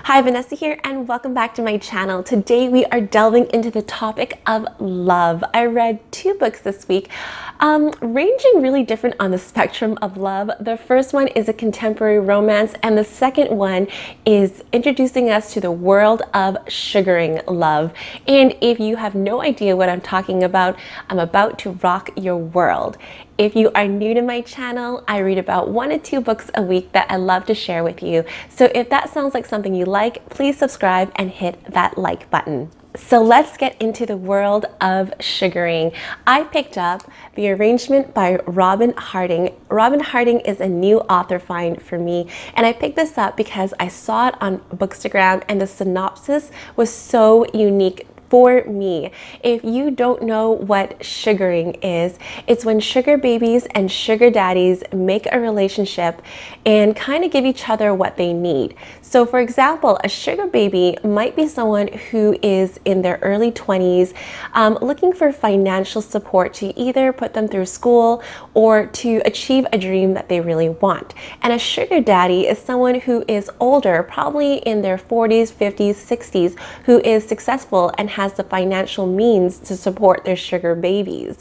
Hi, Vanessa here, and welcome back to my channel. Today we are delving into the topic of love. I read two books this week, ranging really different on the spectrum of love. The first one is a contemporary romance, and the second one is introducing us to the world of sugaring love. And if you have no idea what I'm talking about, I'm about to rock your world. If you are new to my channel, I read about 1 to 2 books a week that I love to share with you. So if that sounds like something you like, please subscribe and hit that like button. So let's get into the world of sugaring. I picked up The Arrangement by Robyn Harding. Robyn Harding is a new author find for me, and I picked this up because I saw it on Bookstagram and the synopsis was so unique for me. If you don't know what sugaring is, it's when sugar babies and sugar daddies make a relationship and kind of give each other what they need. So for example, a sugar baby might be someone who is in their early 20s looking for financial support to either put them through school or to achieve a dream that they really want. And a sugar daddy is someone who is older, probably in their 40s, 50s, 60s, who is successful and has the financial means to support their sugar babies.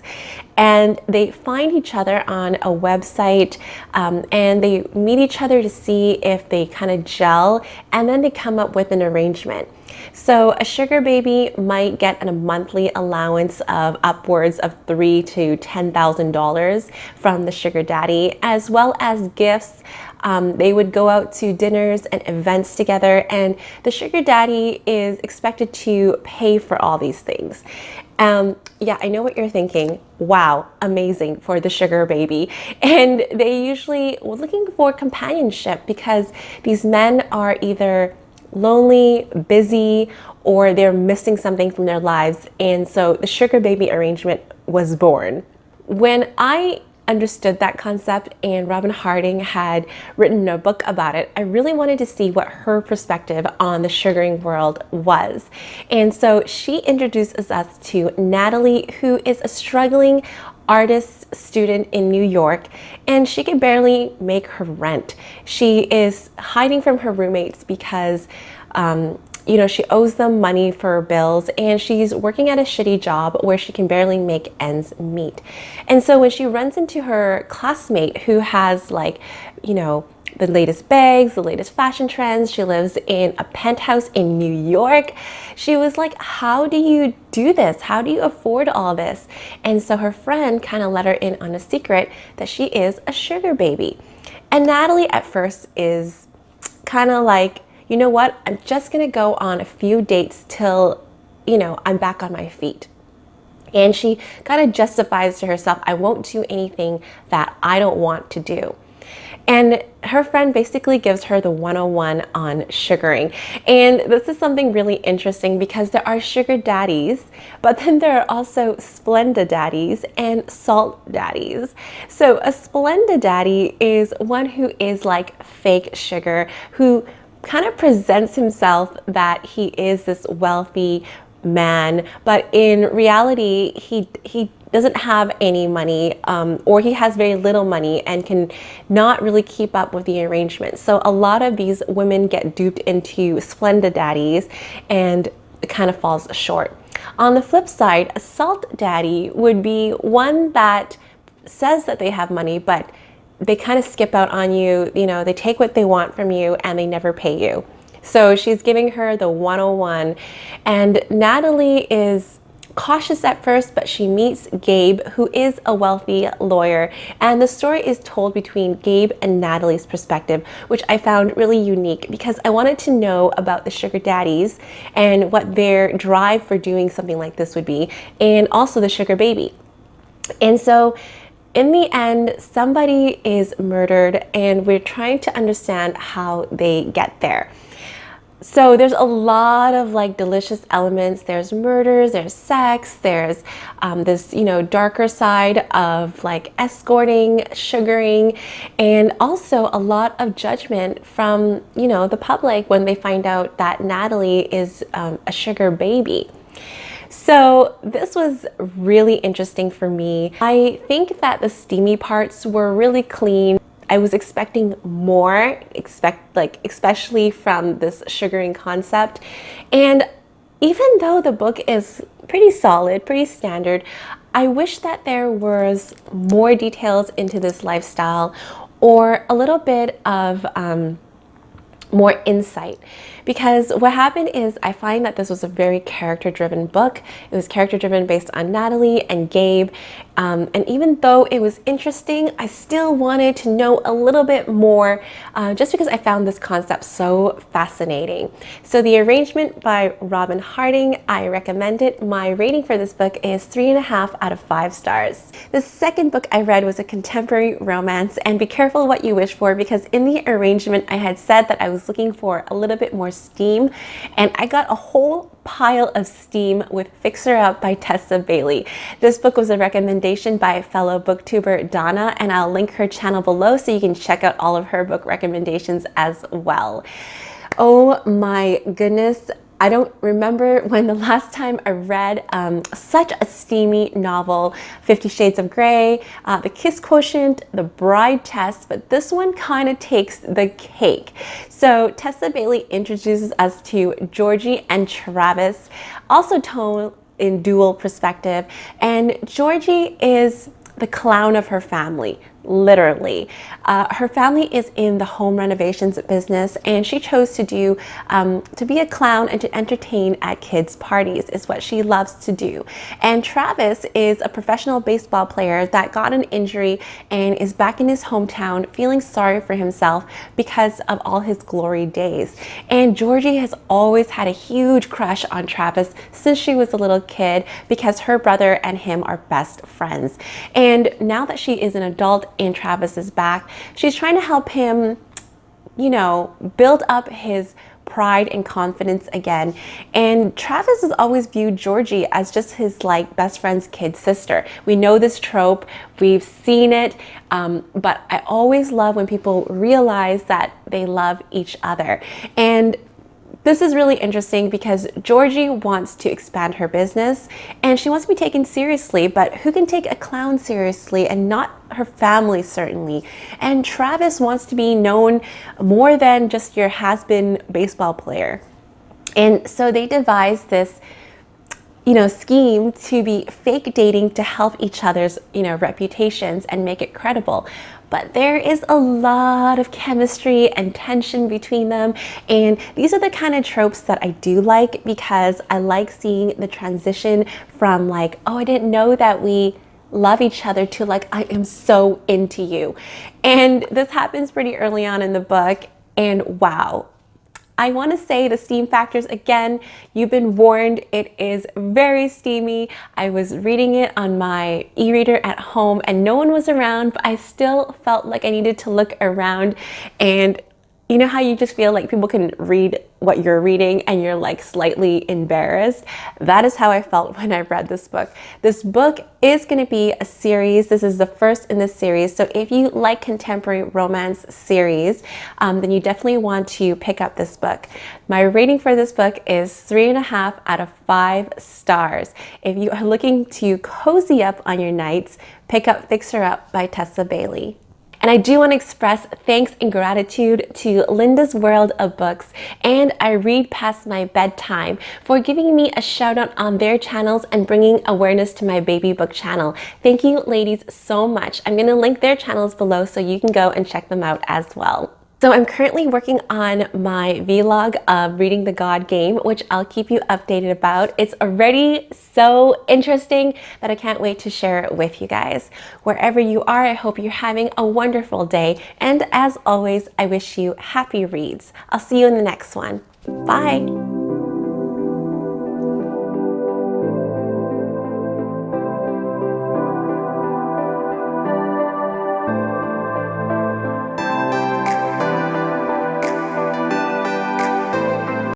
And they find each other on a website and they meet each other to see if they kind of gel, and then they come up with an arrangement. So a sugar baby might get a monthly allowance of upwards of $3,000 to $10,000 from the sugar daddy, as well as gifts. They would go out to dinners and events together, and the sugar daddy is expected to pay for all these things. Yeah, I know what you're thinking. Wow, amazing for the sugar baby. And they usually were looking for companionship because these men are either lonely, busy, or they're missing something from their lives. And so the sugar baby arrangement was born. When I understood that concept and Robyn Harding had written a book about it, I really wanted to see what her perspective on the sugaring world was. And so she introduces us to Natalie, who is a struggling artist student in New York, and she can barely make her rent. She is hiding from her roommates because she owes them money for bills, and she's working at a shitty job where she can barely make ends meet. And so when she runs into her classmate who has the latest bags, the latest fashion trends, she lives in a penthouse in New York, she was like, how do you do this? How do you afford all this? And so her friend kind of let her in on a secret that she is a sugar baby. And Natalie at first is kind of like, you know what, I'm just gonna go on a few dates till, I'm back on my feet. And she kind of justifies to herself, I won't do anything that I don't want to do. And her friend basically gives her the 101 on sugaring. And this is something really interesting because there are sugar daddies, but then there are also Splenda daddies and salt daddies. So a Splenda daddy is one who is like fake sugar, who kind of presents himself that he is this wealthy man, but in reality he doesn't have any money, or he has very little money and can not really keep up with the arrangement. So a lot of these women get duped into Splenda daddies, and it kind of falls short. On the flip side, a salt daddy would be one that says that they have money, but they kind of skip out on you, they take what they want from you and they never pay you. So she's giving her the 101. And Natalie is cautious at first, but she meets Gabe, who is a wealthy lawyer. And the story is told between Gabe and Natalie's perspective, which I found really unique because I wanted to know about the sugar daddies and what their drive for doing something like this would be, and also the sugar baby. And so in the end, somebody is murdered, and we're trying to understand how they get there. So there's a lot of delicious elements. There's murders, there's sex, there's this darker side of escorting, sugaring, and also a lot of judgment from the public when they find out that Natalie is a sugar baby. So this was really interesting for me. I think that the steamy parts were really clean. I was expecting more, especially from this sugaring concept. And even though the book is pretty solid, pretty standard, I wish that there was more details into this lifestyle, or a little bit of more insight. Because what happened is, I find that this was a very character-driven book. It was character-driven based on Natalie and Gabe. And even though it was interesting, I still wanted to know a little bit more, just because I found this concept so fascinating. So the arrangement by Robyn Harding, I recommend it. My rating for this book is 3.5 out of 5 stars. The second book I read was a contemporary romance, and be careful what you wish for, because in the arrangement I had said that I was looking for a little bit more steam, and I got a whole pile of steam with Fixer Up by Tessa Bailey. This book was a recommendation by fellow booktuber Donna, and I'll link her channel below so you can check out all of her book recommendations as well. Oh my goodness. I don't remember when the last time I read such a steamy novel. 50 Shades of Grey, The Kiss Quotient, The Bride Test, but this one kind of takes the cake. So Tessa Bailey introduces us to Georgie and Travis, also told in dual perspective, and Georgie is the clown of her family, literally. Her family is in the home renovations business, and she chose to be a clown and to entertain at kids' parties is what she loves to do. And Travis is a professional baseball player that got an injury and is back in his hometown feeling sorry for himself because of all his glory days. And Georgie has always had a huge crush on Travis since she was a little kid, because her brother and him are best friends. And now that she is an adult and Travis is back, she's trying to help him, you know, build up his pride and confidence again. And Travis has always viewed Georgie as just his best friend's kid sister. We know this trope, we've seen it, but I always love when people realize that they love each other. And this is really interesting because Georgie wants to expand her business and she wants to be taken seriously, but who can take a clown seriously? And not her family, certainly. And Travis wants to be known more than just your has-been baseball player. And so they devised this, you know, scheme to be fake dating to help each other's, you know, reputations and make it credible. But there is a lot of chemistry and tension between them. And these are the kind of tropes that I do like, because I like seeing the transition from like, oh, I didn't know that we love each other, to like, I am so into you. And this happens pretty early on in the book. And wow. I want to say the steam factors again, you've been warned, it is very steamy. I was reading it on my e-reader at home and no one was around, but I still felt like I needed to look around. And you know how you just feel like people can read what you're reading and you're like slightly embarrassed? That is how I felt when I read this book. This book is going to be a series. This is the first in this series. So if you like contemporary romance series, then you definitely want to pick up this book. My rating for this book is 3.5 out of 5 stars. If you are looking to cozy up on your nights, pick up Fixer Up by Tessa Bailey. And I do want to express thanks and gratitude to Linda's World of Books and I Read Past My Bedtime for giving me a shout out on their channels and bringing awareness to my baby book channel. Thank you ladies so much. I'm going to link their channels below so you can go and check them out as well. So I'm currently working on my vlog of reading the God Game, which I'll keep you updated about. It's already so interesting that I can't wait to share it with you guys. Wherever you are, I hope you're having a wonderful day. And as always, I wish you happy reads. I'll see you in the next one. Bye.